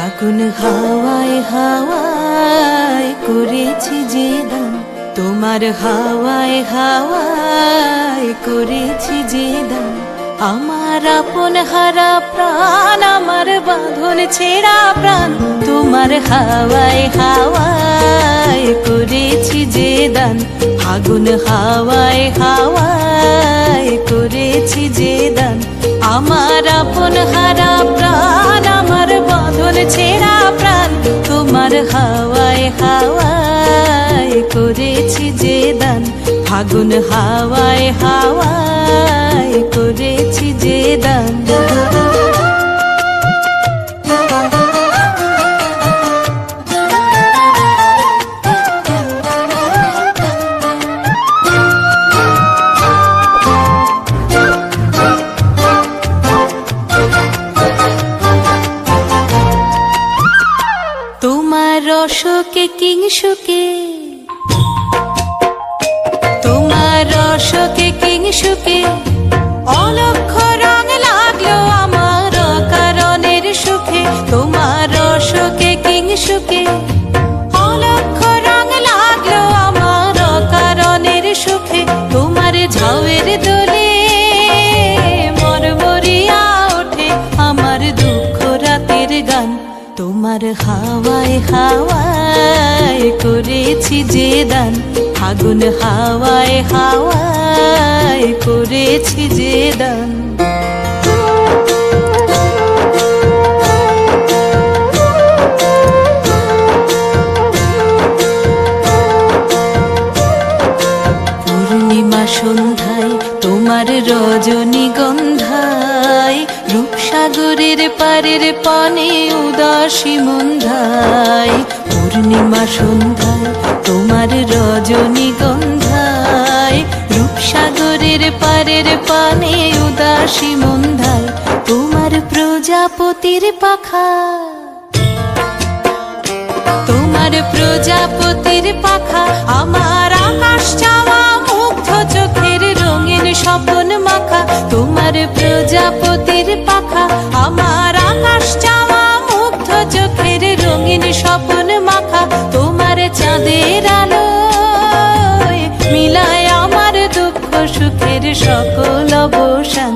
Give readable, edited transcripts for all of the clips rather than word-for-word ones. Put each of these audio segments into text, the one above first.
ফাগুন হাওয়ায় হাওয়ায় করেছি যে দান, তোমার হাওয়ায় হাওয়ায় করেছি যে দান। আমার আপন হারা প্রাণ, আমার বাঁধন ছেঁড়া প্রাণ, তোমার হাওয়ায় হাওয়ায় করেছি যে দান। ফাগুন হাওয়ায় হাওয়ায় করেছি যে দান। আমার আপন হারা প্রাণ, আমার বাঁধন ছেঁড়া প্রাণ, তোমার হাওয়ায় হাওয়ায় করেছি যে দান। ফাগুন হাওয়ায় হাওয়ায় করেছি যে দান। তোমার রসকে কিংসুকে, তোমার রসকে কিংসুকে অলক্ষ রং লাগলো আমার কারণের সুখে। তোমার রসকে কিংসুকে অলক্ষ রং লাগলো আমার কারণের সুখে। তোমার ঝাউয়ের দোলে মরমরিয়া ওঠে আমার দুঃখ রাতের গান। তোমার হাওয়ায় হাওয়ায় করেছি যে দান। ফাগুন হাওয়ায় হাওয়ায় করেছি যে দান। পূর্ণিমা সন্ধ্যায় তোমার রজনীগন্ধায়, রূপসাগরের পারের পানে উদাসী মন্ধায়। পূর্ণিমা সন্ধ্যায় তোমার রজনীগন্ধায়, রূপসাগরের পারের পানে উদাসী মন্ধায়। তোমার প্রজাপতির পাখা, তোমার প্রজাপতির পাখা আমার আকাশ চাওয়া মুগ্ধ চোখের রঙিন স্বপন মাখা। তোমার প্রজাপতির পাখা আমার আকাশ চাওয়া মুগ্ধ চোখের রঙিন স্বপন মাখা। তোমার চাঁদের আলোয় মিলায় আমার দুঃখ সুখের সকল অবসান।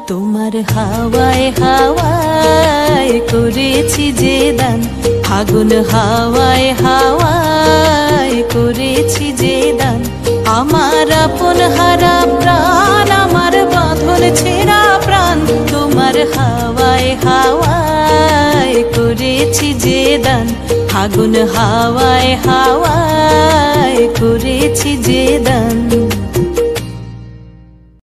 তোমার হাওয়ায় হাওয়ায় করেছি যে দান। ফাগুন হাওয়ায় হাওয়ায় করেছি যে দান। আমার আপন হারা প্রাণ, আমার বাঁধন ছেঁড়া প্রাণ, তোমার হাওয়ায় হাওয়ায় করেছি যে দান। ফাগুন হাওয়ায় হাওয়ায়